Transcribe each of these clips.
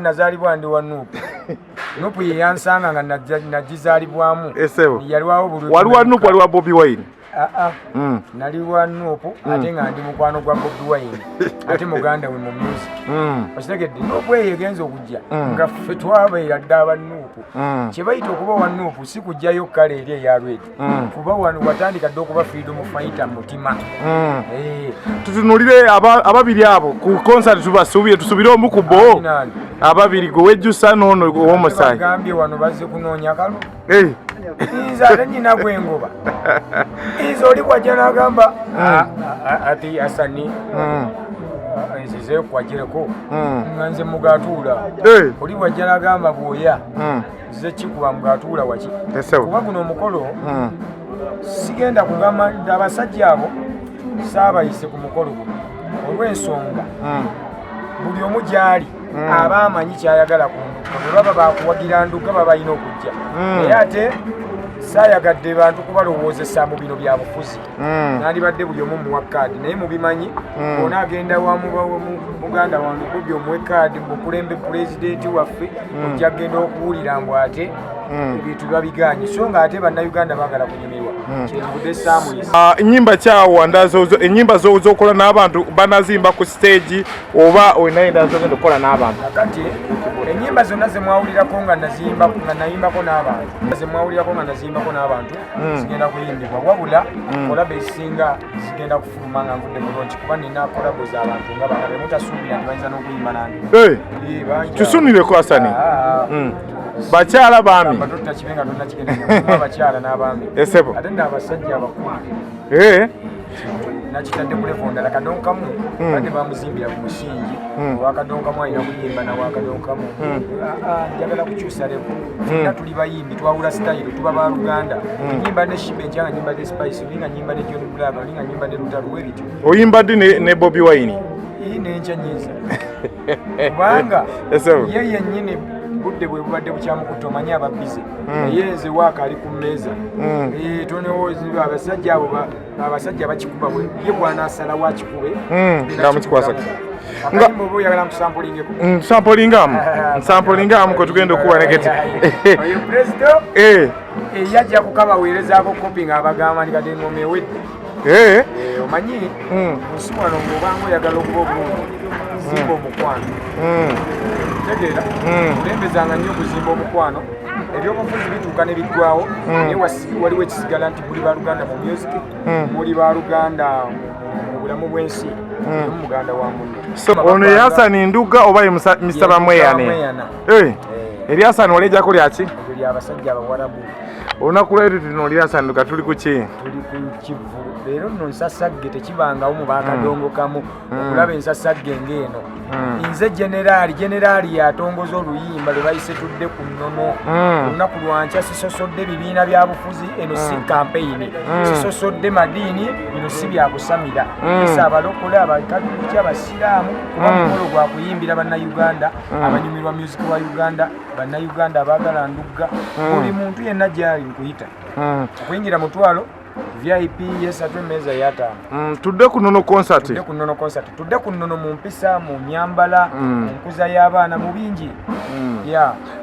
nazalibwa ndi wa Nuupu. Nuupu ye yansanga nga najizalibwamu. Yaliwawo bululu. Waliwa Nuupu waliwa Bobi Wine. Nali wa Nuupu ate nga ndi mukwano gwa Bobi Wine ate muganda we mu music. Okitegedde Nuupu eyo egenza okujja nga ffe twabeera dda aba Nuupu. Kye bayita okuba wa Nuupu si kujjayo kkala eri eya Red. Kuba wano watandika dda okuba freedom fighter mu mutima. Tutunulire ababiri abo ku concert tubasuubire tusubire omu ku bo. Ababiri gwe wejjusa n'ono ow'omusaayi. Bagambye wano bazze kunoonya kalu. Nze ate nyina gwengoba. Nze oli kwajja n'agamba ati Hassan nzize kwajireko nga nze mugatuula. Oli wajja n'agamba bwoya nze kikuba mugatuula waki. Kuba guno omukolo sigenda kugamba nti abasajja abo saabayise ku mukolo guno olw'ensonga buli omu gy'ali aba amanyi kyayagala ku Ndugga bwe baba bakuwagira Ndugga baba balina okujja naye ate saayagadde bantu kubalowoozesa mu bino bya bufuzi nandibadde buli omu muwa kaadi naye mubimanyi ona agenda wa muganda wange Bobi omuwe kaadi mukulembe pulezidenti waffe ojja agenda okuwulira mbu ate ebintu babiganye so nga ate bannayuganda baagala kunyumirwa kyenvudde saamuyisa. Ennyimba kyawa ennyimba z'okola n'abantu banazimba ku stage oba olina endala z'ogenda okukola n'abantu? Kati ennyimba zonna zemwawulirako nga nayimbako n'abantu zigenda kuyimbibwa wabula Collabo ezisinga zigenda kufuluma nga nvudde bulungi kuba nina Collabo z'abantu nga bana bemutasuubira nti bayinza n'okuyimba nange. Tusunireko Hassan. Bakyala baami totakibenga tonakigenda abakyala n'abaami ate n'abasajja abakulu nakitadde ku levo ndala kadonkamu badde bamuzimbira ku musingi owakadonkamu alina kuyimba nawakadonkamu njagala kukyusa levo fenna tuli bayimbi twawula sitayiro tuba baluganda nyimba ne Sheebah enkyanga nyimba ne Spice olinga nyimba ne John Black olinga nyimba ne Lutalo webityo oyimba ddi ne Bobi Wine nenkya nyiza kubanga ye yennyini budde bwe bubadde bukyamukutte omanyi ababize naye nze waaka ali ku mmeeza tonewooziba abasajja bakikuba ye bw'anaasala wakikube ngamukikwasa akayimba oba oyagala nkusampulingeko nsampulingamu kwe tugenda okuwa neketi oyo pulezida yajja kukabaweerezaako kopi ng'abagamba ndi kati ngoma ewedde omanyi nsi wano ng'obanga oyagala okuba obulungi zimba omukwano tegeera kulembezanga nnyo okuzimba omukwano ebyobufuzi bituuka ne biggwawo naye waliwo ekisigala nti muli baluganda mu music muli baluganda mu bulamu bw'ensi muganda wa munno ono ye Hassan Ndugga oba ye Mr. Bamweyana eri Hassan olejjako lyaki lyabasajja abawarabu olunaku lwaitu tuno oli Hassan Ndugga tuli ku ki tuli ku Kivulu leero nno nsasagge tekibangawo mu bakadongokamu okulaba ensasagge ng'eno nze generaali yatongoza oluyimba lwe bayise tudde ku nnono olunaku lwankya sisosodde bibiina bya bufuzi eno si kampeyini sisosodde madiini bino si byakusamira esa abalokole abakatuliki abasiraamu kuba mukolo gwa kuyimbira bannayuganda abanyumirwa music wa Uganda bannayuganda abaagala Ndugga buli muntu yenna gyali nkuyita okuyingira mutwalo VIP yesatu emmeeza y'ataano tudde ku nnono concert tudde ku nnono mu mpisa mu myambala mu nkuza y'abaana mu bingi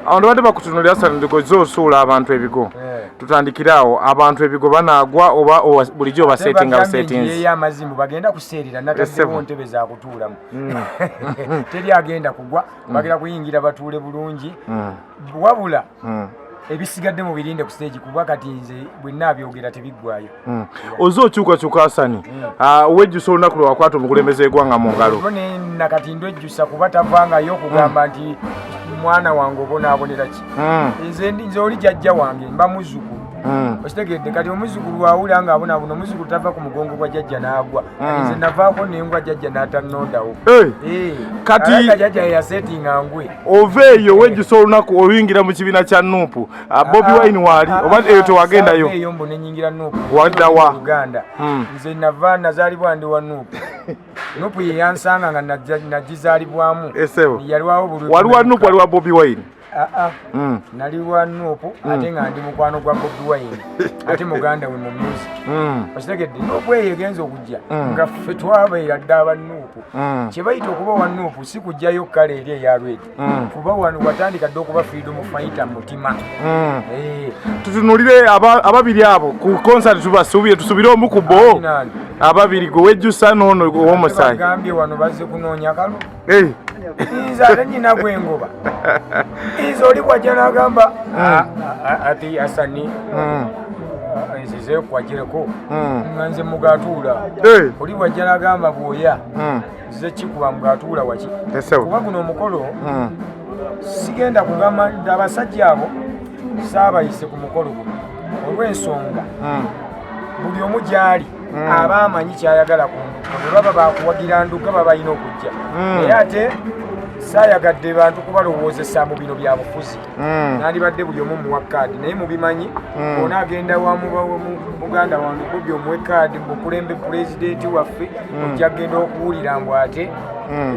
abantu badde bakutunuulira Hassan Ndugga zosuula abantu ebigo tutandikire awo abantu ebigo banaagwa oba bulijjo basetinga busetinzi amazimbu bagenda kuseerera nataddewo ntebe zakutuulamu teri agenda kugwa bagenda kuyingira batuule bulungi wabula ebisigadde mu birinde ku stage kuba kati nze bwe nnabyogera tebiggwayo ozo okyukakyuka Hassan wejjusa olunaku lwe wakwata omukulembeze eggwanga mu ngalo nakati ndwejjusa kuba tavangayo okugamba nti mwana wange obonaabonera ki nze oli jjajja wange mba muzzukulu okitegedde kati omuzzukulu wawulira nga abonaabona omuzzukulu tava ku mugongo gwa jjajja n'agwa nze navaako nengwa jjajja n'atannondawo kati jjajja yeyasetinga ngwe ova eyo wejjusa olunaku oluyingira mu kibiina kya Nuupu Bobi Wine waali oba eyo tewagendayo eyo mbu nenyingira Nuupu waddawa Uganda nze nava nazaalibwa ndi wa Nuupu Nuupu ye yansanga nga nagizaalibwamu waliwa Nuupu waliwa Bobi Wine nali wa Nuupu ate nga ndi mukwano gwa Bobi Wine ate muganda we mu music okitegedde Nuupu eyo egenza okujja nga ffe twabeera dda aba Nuupu kye bayita okuba wa Nuupu si kujjayo kale eri eya Lwedi kuba watandika dde okuba freedom fighter mutima. Tutunulire ababiri abo ku concert tubasuubire tusubire omu ku bo ababiri gwe wejjusa n'ono ow'omusaayi bagambye wano bazze kunoonya kalo nze ate nyina gwengoba nze oli kwajja n'agamba ati Hassan nzize kwajireko nga nze mugatuula oli wajja n'agamba bwoya nzize kikuba mugatuula waki kuba guno omukolo sigenda kugamba nti abasajja abo saabayise ku mukolo guno olw'ensonga buli omu gy'ali aba amanyi kyayagala ku Ndugga bwe baba bakuwagira Ndugga baba balina okujja naye ate saayagadde bantu kubalowoozesa mu bino bya bufuzi nandibadde buli omu muwa kaadi naye mubimanyi ona agenda wa muganda wange Bobi omuwe kaadi mukulembe pulezidenti waffe ojja genda okuwulira mbu ate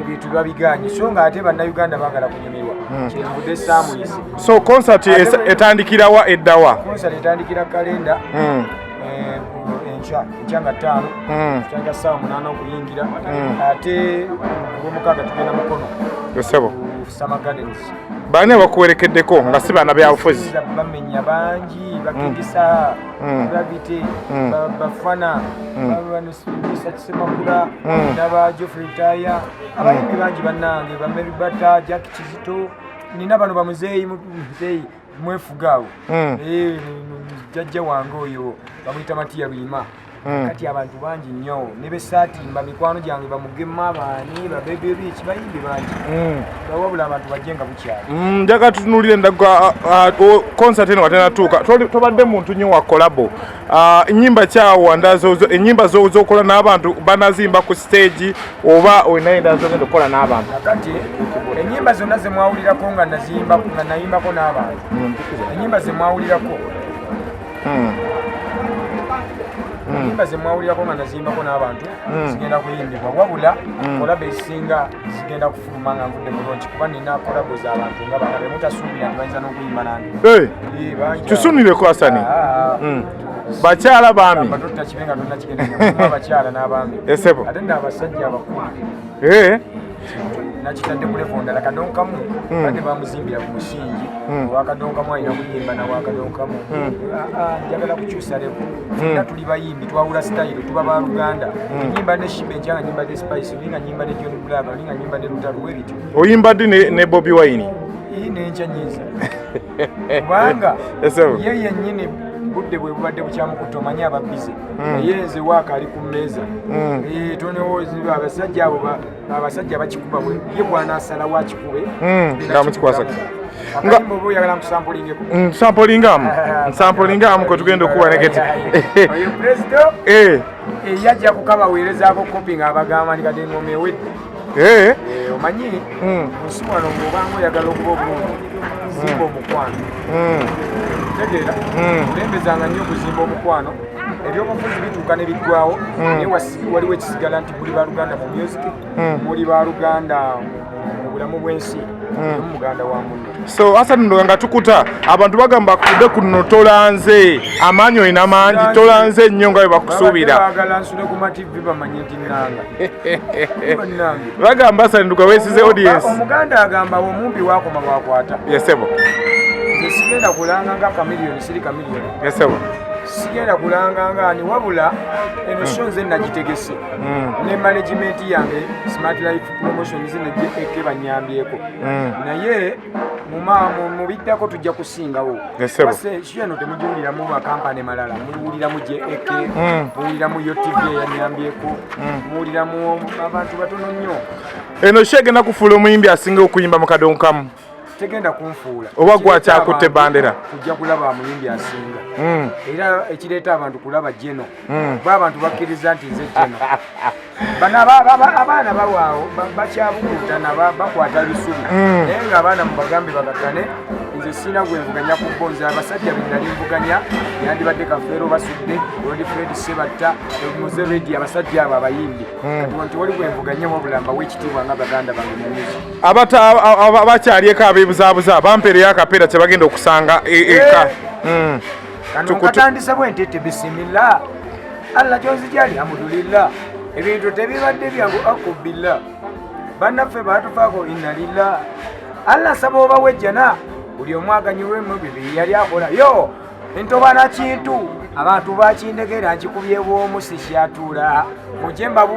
ebintu babiganye so nga ate bannayuganda baagala kunyumirwa kyenvudde saamuyise. So concert etandikirawa eddawa? Concert etandikira kalenda enkya nga 5 kitanga ssaawa 8 okuyingira ate olw'omukaaga tugenda mukono Yosebo Summer Gardens. Baani abakuwerekeddeko nga si baana byabufuzi? Bamenya bangi bakingisa babite bafana babanusisa kisemakula n'aba Geoffrey Taya abayimbi bangi bannange bameribata Jack Kizito nina bano bamuzeeyi mwefugaawo jjajja wange oyo bamuyita Matiya Lwima kati abantu bangi nnyo ne besaatimba mikwano gyange bamugema baani babebe biiki bayimbi bangi bawabula abantu bajjenga bukyali. Njaga tutunulire Ndugga concert eno watenatuuka tobadde muntu nnyo wa Collabo ennyimba kyawo ennyimba z'okola n'abantu banazimba ku stage oba olina endala z'ogenda okukola n'abantu? Kati ennyimba zonna ze mwawulirako nga nayimbako n'abantu ennyimba ze mwawulirako ennyimba ze mwawulirako nga nazimbako n'abantu zigenda kuyimbibwa wabula Collabo ezisinga zigenda kufuluma nga nvudde bulungi kuba nina Collabo z'abantu nga bana bemutasuubira nti bayinza n'okuyimba nange. Tusunireko Hassan bakyala baami totakibenga tonakigenda abakyala n'abaami ate n'abasajja abakulu nakitadde ku levo ndala kadonkamu badde bamuzimbira ku musingi owakadonkamu alina kuyimba nawakadonkamu njagala kukyusa levo fenna tuli bayimbi twawula sitayiro tuba baluganda enyimba ne Sheebah enkyanga nyimba ne Spice olinga nyimba ne John Black olinga nyimba ne Lutalu webityo oyimba ddi ne Bobi Wine nenkya nyiza kubanga ye yennyini budde bwe bubadde bukyamukutte omanyi ababize naye nze waaka ali ku mmeeza tonewooziba abasajja bakikuba ye bw'anaasalawo akikube ngamukikwasa akayimba oba oyagala nkusampulingeko nsampulingamu kwe tugenda okuwa negeti oyo pulezida yajja kukabaweerezaako kopi ng'abagamba ndi kati ngoma ewedde omanyi nsi wano ng'obanga oyagala okuba obulungi zimba omukwano tegeera kulembezanga nnyo okuzimba omukwano ebyobufuzi bituuka ne biggwawo naye waliwo ekisigala nti muli baluganda mu music muli baluganda mu bulamu bw'ensi omuganda wa munno. So Hassan Ndugga nga tukuta abantu bagamba kudde kuno tolanze amaanyi olina mangi tolanze nnyo nga bwe bakusuubira bagala nsule ku mativi bamanye nti nnanga bagamba Hassan Ndugga weesize audience omuganda agamba omumpi waakoma bwakwata yesebo nze sigenda kulanga nga kamiliyoni siri kamiliyoni yesebo sigenda kulanga ngaani wabula eno show nze nagitegese ne management yange Smart Life Promotions ne banyambyeko naye mu biddako tujja kusingawo eno temugiwuliramu makampani malala muwuliramu JK muwuliramu yo TV eyanyambyeko muwuliramu abantu batono nnyo. Eno show egenda kufuula omuyimbi asinga okuyimba mu kadonkamu tegenda kunfuula oba gwakyakutte bandera tujja kulaba amuyimbi asinga era ekireeta abantu kulaba jeno ba abantu bakkiriza nti nze jeno abaana bawaawo bakyabukuutana bakwata bisubi naye ng'abaana mubagambe bagatane nze sina gwevuganya ku bonza abasajja benali mvuganya yandibadde kafeero basudde Lord Fred Sebatta muze ready abasajja abo abayimbi nti wali gwevuganya wabulamba w'ekitiibwa nga baganda bange mu music abakyalieko abeebuzaabuza bampeereyo akapeera kye bagenda okusanga eka kano katandise bwentete bisimillah Allah gyonzijali alhamdulillah ebintu tebibadde byangu akubillah bannaffe baatufaako inna lillah Allah saba oba wejjana buli omu aganyulwemu bibiri yali akola yo entobana kintu abantu bakindegera nkikubye bw'omu sikyatuula mujje mbabu